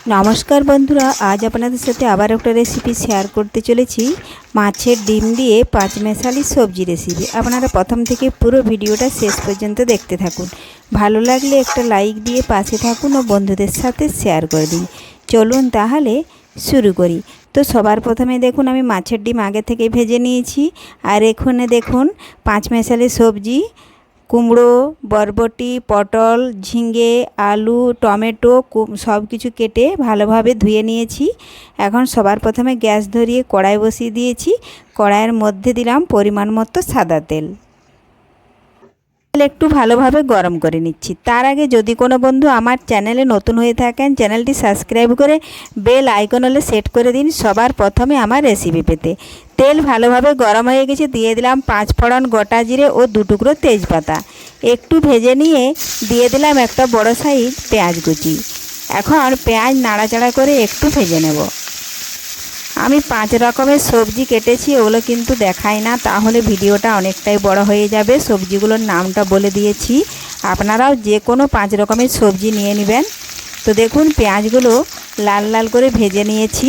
नमस्कार बंधुरा आज आपनादेर साथे आबार एक रेसिपि शेयर करते चलेछि माछेर डिम दिए पाँचमेशाली सब्जी रेसिपि। आपनारा प्रथम थेके पुरो भिडियोटा शेष पर्यन्त देखते थाकुन। भालो लागले एकटा लाइक दिए पाशे थाकुन और बंधुदेर साथे शेयर करे दिन। चलुन ताहले शुरू करी। तो सबार प्रथमे देखुन आमि माछेर डिम आगे थेके भेजे निয়েছি और एखाने देखुन पाँचमेशाली सब्जी कुमड़ो बरबटी पटल झिंगे आलू टमेटो सबकिछु केटे भालोभाबे धुए निয়েছি। এখন সবার প্রথমে গ্যাস ধরিয়ে কড়াই বসিয়ে দিয়েছি। কড়াইয়ের মধ্যে দিলাম পরিমাণ মতো সাদা তেল। একটু ভালোভাবে গরম করে নিচ্ছি। তার আগে যদি কোনো বন্ধু আমার চ্যানেলে নতুন হয়ে থাকেন চ্যানেলটি সাবস্ক্রাইব করে বেল আইকন হলে সেট করে দিন সবার প্রথমে আমার রেসিপি পেতে। তেল ভালোভাবে গরম হয়ে গেছে, দিয়ে দিলাম 5 ফোড়ন গোটা জিরে ও 2 টুকরো তেজপাতা। একটু ভেজে নিয়ে দিয়ে দিলাম একটা বড় সাইজ পেঁয়াজ কুচি। এখন পেঁয়াজ নাড়াচাড়া করে একটু ভেজে নেব। আমি 5 রকমের সবজি কেটেছি, ওগুলো কিন্তু দেখাই না, তাহলে ভিডিওটা অনেকটাই বড় হয়ে যাবে। সবজিগুলোর নামটা বলে দিয়েছি, আপনারাও যে কোনো 5 রকমের সবজি নিয়ে নেবেন। তো দেখুন পেঁয়াজগুলো লাল লাল করে ভেজে নিয়েছি।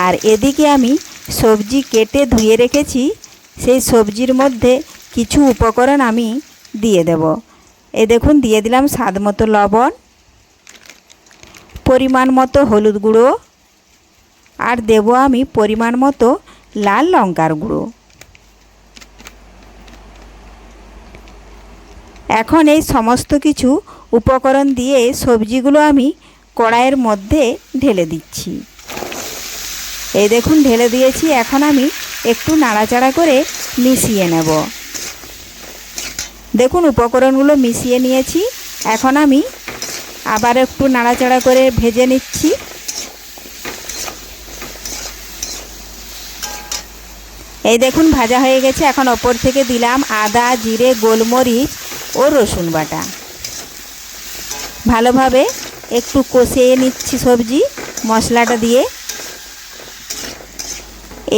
আর এদিকে আমি সবজি কেটে ধুয়ে রেখেছি, সেই সবজির মধ্যে কিছু উপকরণ আমি দিয়ে দেব। এই দেখুন দিয়ে দিলাম স্বাদ মতো লবণ, পরিমাণ মতো হলুদ গুঁড়ো, আর দেব আমি পরিমাণ মতো লাল লঙ্কার গুঁড়ো। এখন এই সমস্ত কিছু উপকরণ দিয়ে সবজিগুলো আমি কড়াইয়ের মধ্যে ঢেলে দিচ্ছি। এই দেখুন ঢেলে দিয়েছি। এখন আমি একটু নাড়াচাড়া করে মিশিয়ে নেব। দেখুন উপকরণগুলো মিশিয়ে নিয়েছি। এখন আমি আবার একটু নাড়াচাড়া করে ভেজে নিচ্ছি। এই দেখুন ভাজা হয়ে গেছে। এখন ওপর থেকে দিলাম আদা জিরে গোলমরিচ ও রসুন বাটা। ভালোভাবে একটু কষিয়ে নিচ্ছি সবজি মশলাটা দিয়ে।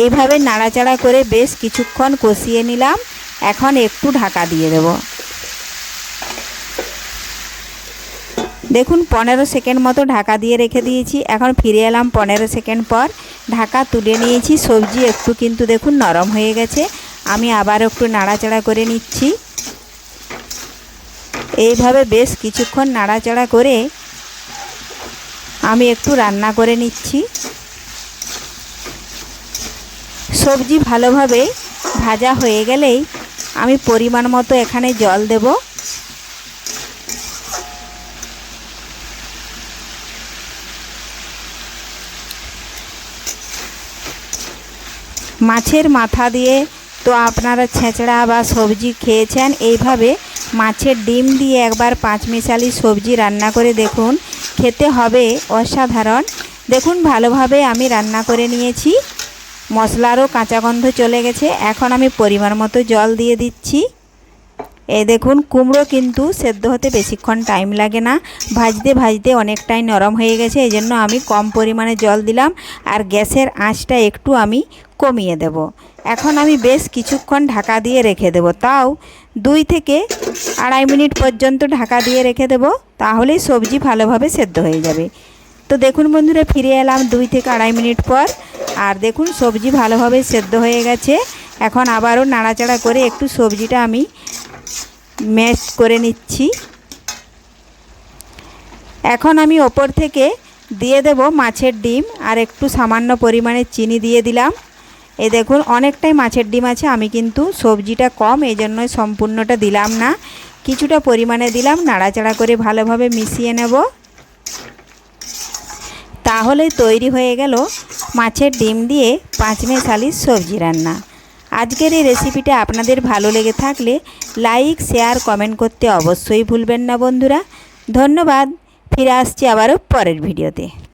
এইভাবে নাড়াচাড়া করে বেশ কিছুক্ষণ কষিয়ে নিলাম। এখন একটু ঢাকা দিয়ে দেব। দেখুন 15 সেকেন্ড মতো ঢাকা দিয়ে রেখে দিয়েছি। এখন ফিরে এলাম 15 সেকেন্ড পর। ঢাকা তুলে নিয়েছি। সবজি একটু কিন্তু দেখুন নরম হয়ে গেছে। আমি আবার একটু নাড়াচাড়া করে নিচ্ছি। এইভাবে বেশ কিছুক্ষণ নাড়াচাড়া করে আমি একটু রান্না করে নিচ্ছি। সবজি ভালোভাবে ভাজা হয়ে গেলেই আমি পরিমাণ মতো এখানে জল দেব। মাছের মাথা দিয়ে তো আপনারা ছেঁচড়া বা সবজি খেয়েছেন, এইভাবে মাছের ডিম দিয়ে একবার পাঁচমেশালি সবজি রান্না করে দেখুন, খেতে হবে অসাধারণ। দেখুন ভালোভাবে আমি রান্না করে নিয়েছি, মশলারও কাঁচা গন্ধ চলে গেছে। এখন আমি পরিমাণ মতো জল দিয়ে দিচ্ছি। এই দেখুন কুমড়ো কিন্তু সেদ্ধ হতে বেশিক্ষণ টাইম লাগে না, ভাজতে ভাজতে অনেকটাই নরম হয়ে গেছে, এই জন্য আমি কম পরিমাণে জল দিলাম। আর গ্যাসের আঁচটা একটু আমি কমিয়ে দেব। এখন আমি বেশ কিছুক্ষণ ঢাকা দিয়ে রেখে দেব, তাও 2 থেকে 2.5 মিনিট পর্যন্ত ঢাকা দিয়ে রেখে দেব, তাহলেই সবজি ভালোভাবে সেদ্ধ হয়ে যাবে। তো দেখুন বন্ধুরা ফিরে এলাম 2 থেকে 2.5 মিনিট পর। আর দেখুন সবজি ভালোভাবে সেদ্ধ হয়ে গেছে। এখন আবারও নাড়াচাড়া করে একটু সবজিটা আমি ম্যাশ করে নিচ্ছি। এখন আমি ওপর থেকে দিয়ে দেব মাছের ডিম আর একটু সামান্য পরিমাণে চিনি দিয়ে দিলাম। এই দেখুন অনেকটাই মাছের ডিম আছে, আমি কিন্তু সবজিটা কম এই জন্যই সম্পূর্ণটা দিলাম না, কিছুটা পরিমাণে দিলাম। নাড়াচাড়া করে ভালোভাবে মিশিয়ে নেব, তাহলে তৈরি হয়ে গেল মাছের ডিম দিয়ে পাঁচমেশালি সবজি রান্না। আজকের এই রেসিপিটা আপনাদের ভালো লেগে থাকলে লাইক শেয়ার কমেন্ট করতে অবশ্যই ভুলবেন না বন্ধুরা। ধন্যবাদ। ফিরে আসছি আবারও পরের ভিডিওতে।